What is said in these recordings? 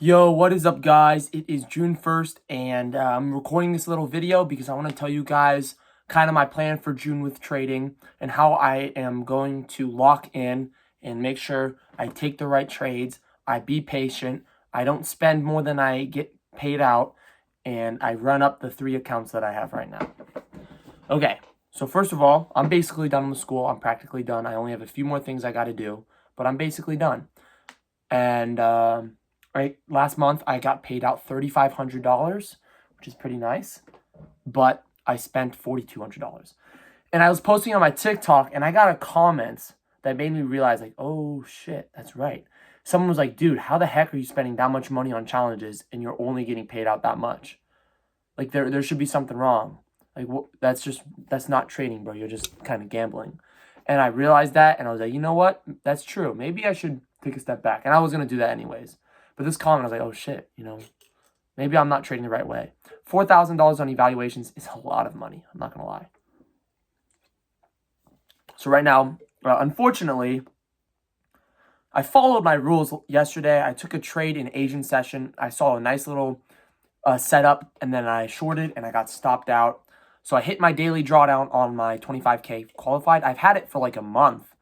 Yo, what is up, guys? It is June 1st, and I'm recording this little video because I want to tell you guys kind of my plan for June with trading and how I am going to lock in and make sure I take the right trades, I be patient, I don't spend more than I get paid out, and I run up the 3 accounts that I have right now. Okay, so first of all, I'm basically done with school. I'm practically done. I only have a few more things I got to do, but I'm basically done. And right, last month I got paid out $3,500, which is pretty nice, but I spent $4,200. And I was posting on my TikTok, and I got a comment that made me realize, like, oh shit, that's right. Someone was like, dude, how the heck are you spending that much money on challenges and you're only getting paid out that much? Like, there should be something wrong. Like, that's not trading, bro. You're just kind of gambling. And I realized that, and I was like, you know what? That's true. Maybe I should take a step back. And I was going to do that anyways. But this comment, I was like, oh, shit, maybe I'm not trading the right way. $4,000 on evaluations is a lot of money. I'm not going to lie. So right now, unfortunately, I followed my rules yesterday. I took a trade in Asian session. I saw a nice little setup, and then I shorted, and I got stopped out. So I hit my daily drawdown on my 25K qualified. I've had it for like a month,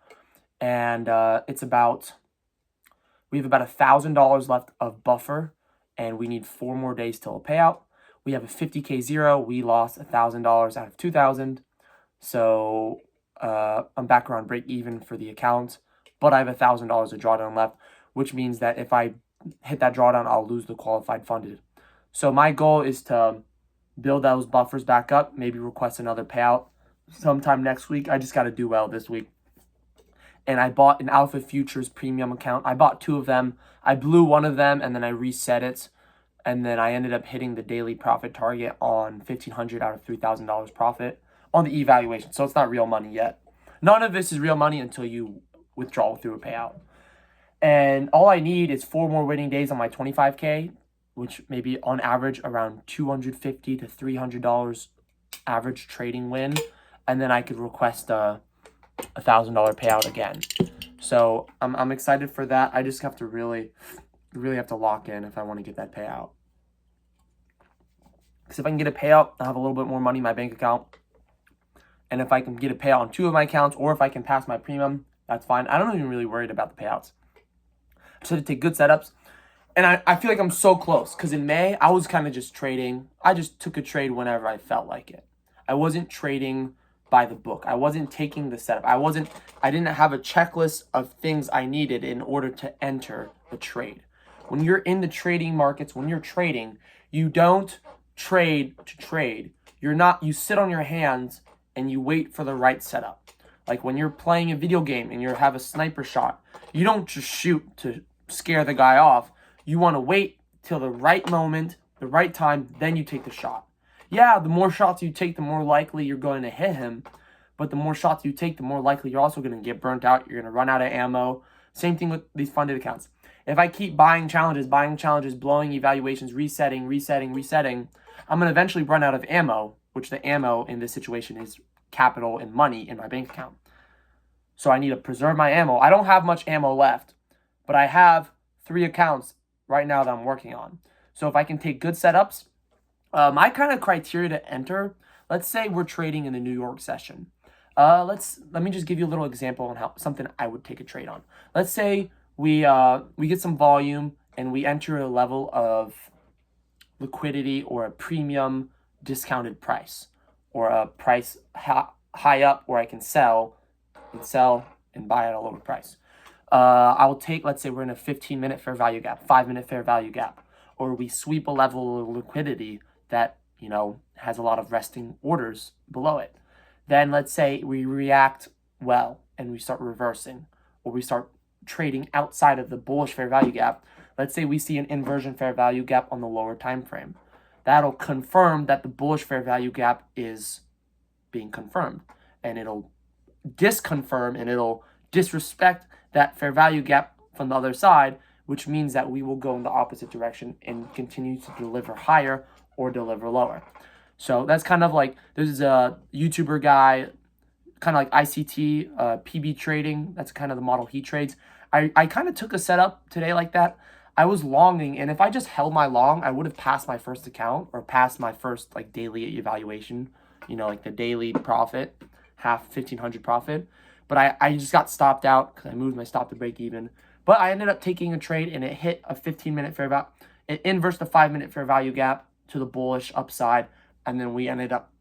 and we have about $1,000 left of buffer, and we need 4 more days till a payout. We have a 50K zero. We lost $1,000 out of 2,000. So I'm back around break even for the account, but I have $1,000 of drawdown left, which means that if I hit that drawdown, I'll lose the qualified funded. So my goal is to build those buffers back up, maybe request another payout sometime next week. I just got to do well this week. And I bought an Alpha Futures premium account. I bought 2 of them. I blew one of them, and then I reset it. And then I ended up hitting the daily profit target on $1,500 out of $3,000 profit on the evaluation. So it's not real money yet. None of this is real money until you withdraw through a payout. And all I need is 4 more winning days on my 25K, which may be on average around $250 to $300 average trading win. And then I could request a $1,000 payout again. So I'm excited for that. I just have to really have to lock in if I want to get that payout. Because if I can get a payout, I'll have a little bit more money in my bank account. And if I can get a payout on 2 of my accounts, or if I can pass my premium, that's fine. I don't even really worried about the payouts. I just had to take good setups. And I feel like I'm so close. Because in May, I was kind of just trading. I just took a trade whenever I felt like it. I wasn't trading by the book. I wasn't taking the setup. I didn't have a checklist of things I needed in order to enter the trade. When you're in the trading markets, when you're trading, you don't trade to trade. You sit on your hands and you wait for the right setup. Like when you're playing a video game and you have a sniper shot, you don't just shoot to scare the guy off. You want to wait till the right moment, the right time, then you take the shot. Yeah, the more shots you take, the more likely you're going to hit him. But the more shots you take, the more likely you're also going to get burnt out. You're going to run out of ammo. Same thing with these funded accounts. If I keep buying challenges, blowing evaluations, resetting, I'm going to eventually run out of ammo, which the ammo in this situation is capital and money in my bank account. So I need to preserve my ammo. I don't have much ammo left, but I have 3 accounts right now that I'm working on. So if I can take good setups, my kind of criteria to enter, let's say we're trading in the New York session. Let me just give you a little example on how something I would take a trade on. Let's say we get some volume and we enter a level of liquidity or a premium discounted price, or a price high up where I can sell and buy at a lower price. I will take, let's say we're in a 15-minute fair value gap, 5-minute fair value gap, or we sweep a level of liquidity that, has a lot of resting orders below it. Then let's say we react well and we start reversing, or we start trading outside of the bullish fair value gap. Let's say we see an inversion fair value gap on the lower time frame. That'll confirm that the bullish fair value gap is being confirmed, and it'll disconfirm and it'll disrespect that fair value gap from the other side, which means that we will go in the opposite direction and continue to deliver higher or deliver lower. So that's kind of like, there's a YouTuber guy, kind of like ICT, PB trading. That's kind of the model he trades. I kind of took a setup today like that. I was longing, and if I just held my long, I would have passed my first account or passed my first like daily evaluation, like the daily profit, half 1,500 profit. But I just got stopped out because I moved my stop to break even. But I ended up taking a trade, and it hit a 15-minute fair value. It inversed the 5-minute fair value gap to the bullish upside, and then we ended up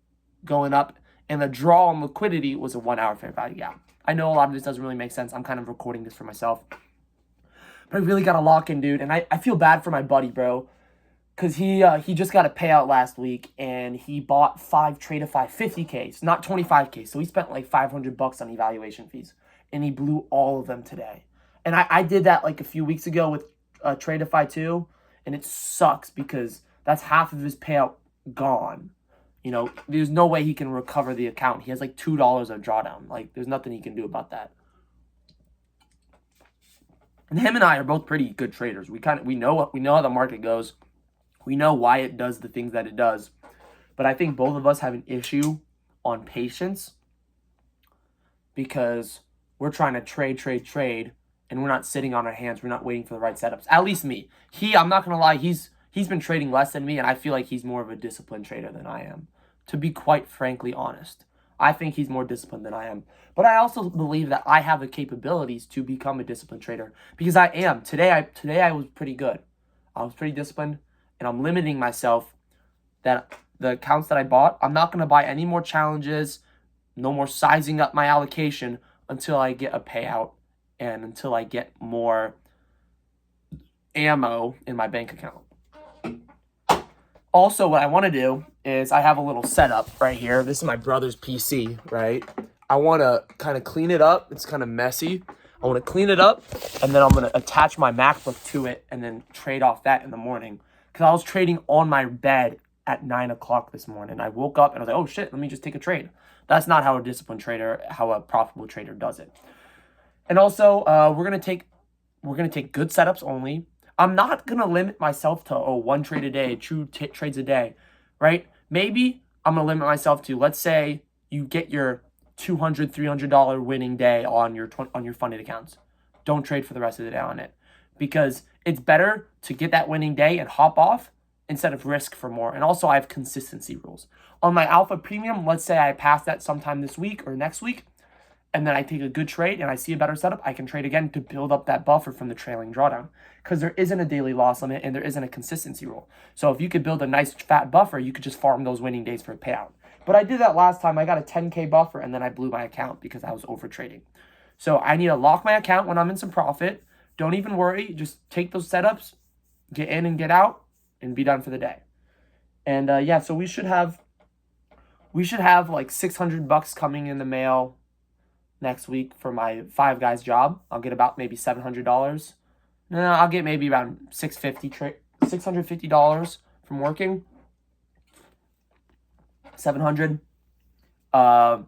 going up. And the draw on liquidity was a 1-hour fair value gap. I know a lot of this doesn't really make sense. I'm kind of recording this for myself. But I really got to lock in, dude. And I feel bad for my buddy, bro. Because he just got a payout last week, and he bought 5 Tradeify 50Ks, not 25K. So he spent like $500 on evaluation fees, and he blew all of them today. And I did that like a few weeks ago with Tradeify too, and it sucks because that's half of his payout gone. There's no way he can recover the account. He has like $2 of drawdown. Like, there's nothing he can do about that. And him and I are both pretty good traders. We know how the market goes. We know why it does the things that it does. But I think both of us have an issue on patience because we're trying to trade, and we're not sitting on our hands. We're not waiting for the right setups. At least me. I'm not going to lie, he's been trading less than me, and I feel like he's more of a disciplined trader than I am, to be quite frankly honest. I think he's more disciplined than I am. But I also believe that I have the capabilities to become a disciplined trader because I am. Today I was pretty good. I was pretty disciplined. And I'm limiting myself that the accounts that I bought, I'm not going to buy any more challenges, no more sizing up my allocation until I get a payout and until I get more ammo in my bank account. Also, what I want to do is I have a little setup right here. This is my brother's PC, right? I want to kind of clean it up. It's kind of messy. I want to clean it up, and then I'm going to attach my MacBook to it and then trade off that in the morning. Because I was trading on my bed at 9 o'clock this morning. I woke up and I was like, oh shit, let me just take a trade. That's not how a profitable trader does it. And also, we're gonna take good setups only. I'm not gonna limit myself to one trade a day, trades a day, right? Maybe I'm gonna limit myself to, let's say you get your $200, $300 winning day on your funded accounts. Don't trade for the rest of the day on it, because it's better to get that winning day and hop off instead of risk for more. And also, I have consistency rules. On my Alpha Premium, let's say I pass that sometime this week or next week, and then I take a good trade and I see a better setup, I can trade again to build up that buffer from the trailing drawdown, because there isn't a daily loss limit and there isn't a consistency rule. So if you could build a nice fat buffer, you could just farm those winning days for a payout. But I did that last time. I got a 10K buffer, and then I blew my account because I was over trading. So I need to lock my account when I'm in some profit. Don't even worry. Just take those setups, get in and get out, and be done for the day. And yeah, so we should have like $600 coming in the mail next week for my Five Guys job. I'll get about maybe $700. No, I'll get maybe around $650 from working. 700. And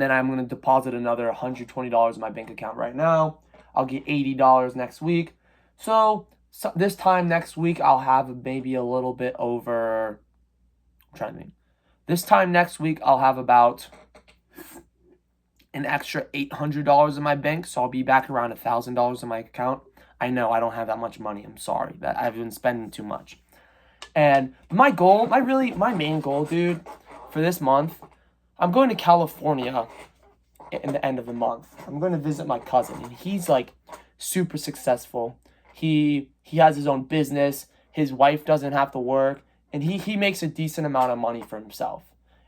then I'm gonna deposit another $120 in my bank account right now. I'll get $80 next week. So this time next week, I'll have maybe a little bit over. I'm trying to think. This time next week, I'll have about an extra $800 in my bank. So I'll be back around $1,000 in my account. I know I don't have that much money. I'm sorry that I've been spending too much. And my main goal, dude, for this month, I'm going to California in the end of the month. I'm going to visit my cousin, and he's like super successful. He has his own business. His wife doesn't have to work, and he makes a decent amount of money for himself.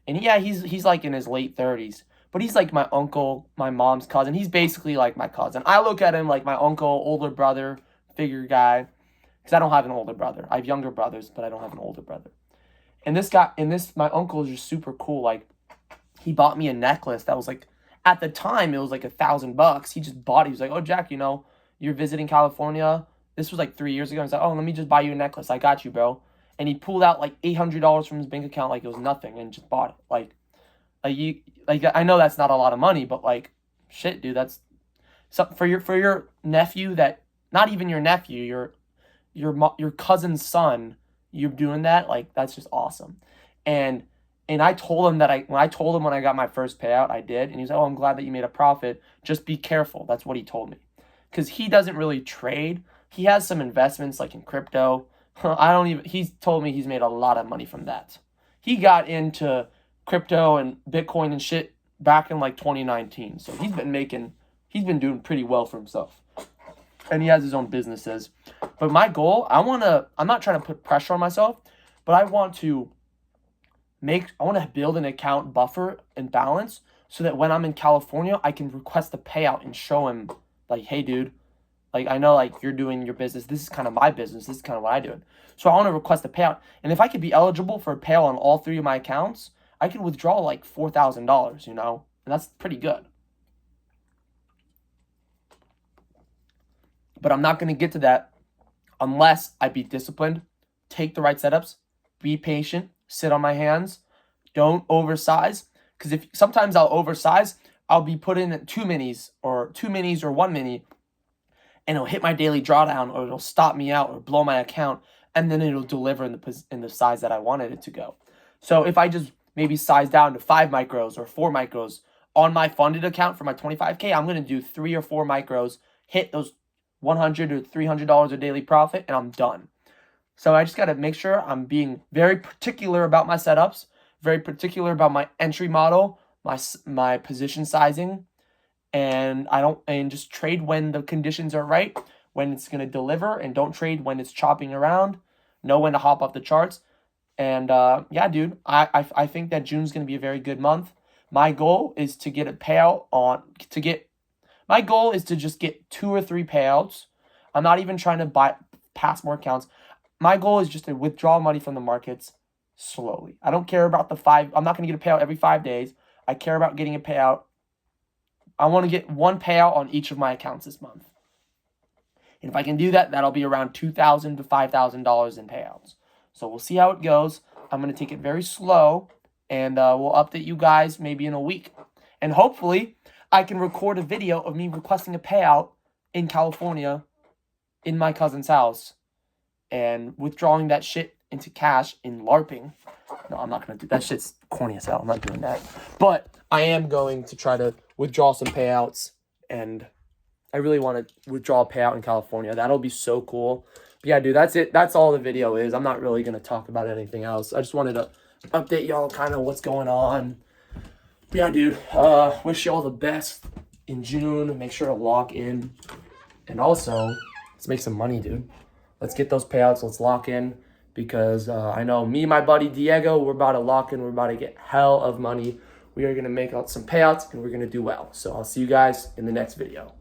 And yeah, he's like in his late 30s, but he's like my uncle, my mom's cousin. He's basically like my cousin. I look at him like my uncle, older brother figure guy, because I don't have an older brother. I have younger brothers, but I don't have an older brother. And my uncle is just super cool. Like, he bought me a necklace that was like, at the time, it was like $1,000. He just bought it. He was like, oh, Jack, you're visiting California. This was like 3 years ago. He's like, oh, let me just buy you a necklace. I got you, bro. And he pulled out like $800 from his bank account like it was nothing and just bought it. Like I know that's not a lot of money, but like, shit, dude, that's something for your nephew that, not even your nephew, your cousin's son, you're doing that. Like, that's just awesome. And I told him when I got my first payout, I did. And he's like, oh, I'm glad that you made a profit. Just be careful. That's what he told me. Because he doesn't really trade. He has some investments like in crypto. He's told me he's made a lot of money from that. He got into crypto and Bitcoin and shit back in like 2019. So he's been doing pretty well for himself. And he has his own businesses. But my goal, I'm not trying to put pressure on myself, but I want to build an account buffer and balance so that when I'm in California, I can request a payout and show him like, hey dude, like I know like you're doing your business. This is kind of my business. This is kind of what I do. So I want to request a payout. And if I could be eligible for a payout on all 3 of my accounts, I could withdraw like $4,000, you know? And that's pretty good. But I'm not going to get to that unless I be disciplined, take the right setups, be patient, sit on my hands, don't oversize. Because if sometimes I'll oversize, I'll be put in 2 minis or 1 mini, and it'll hit my daily drawdown, or it'll stop me out or blow my account, and then it'll deliver in the size that I wanted it to go. So if I just maybe size down to 5 micros or 4 micros on my funded account for my 25K, I'm going to do 3 or 4 micros, hit those $100 or $300 a daily profit, and I'm done. So I just got to make sure I'm being very particular about my setups, very particular about my entry model, my position sizing, and just trade when the conditions are right, when it's going to deliver, and don't trade when it's chopping around. Know when to hop off the charts. And yeah, dude, I think that June's going to be a very good month. My goal is to get a payout my goal is to just get 2 or 3 payouts. I'm not even trying to pass more accounts. My goal is just to withdraw money from the markets slowly. I don't care about the 5. I'm not going to get a payout every 5 days. I care about getting a payout. I want to get 1 payout on each of my accounts this month. And if I can do that, that'll be around $2,000 to $5,000 in payouts. So we'll see how it goes. I'm going to take it very slow, and we'll update you guys maybe in a week. And hopefully, I can record a video of me requesting a payout in California in my cousin's house and withdrawing that shit into cash in LARPing. No, I'm not going to do that. Shit's corny as hell. I'm not doing that. But I am going to try to withdraw some payouts, and I really want to withdraw a payout in California. That'll be so cool. But yeah, dude, that's it. That's all the video is. I'm not really going to talk about anything else. I just wanted to update y'all kind of what's going on. But yeah, dude, wish you all the best in June. Make sure to lock in. And also, let's make some money, dude. Let's get those payouts. Let's lock in. Because I know me and my buddy Diego, we're about to lock in. We're about to get hell of money. We are going to make out some payouts, and we're going to do well. So I'll see you guys in the next video.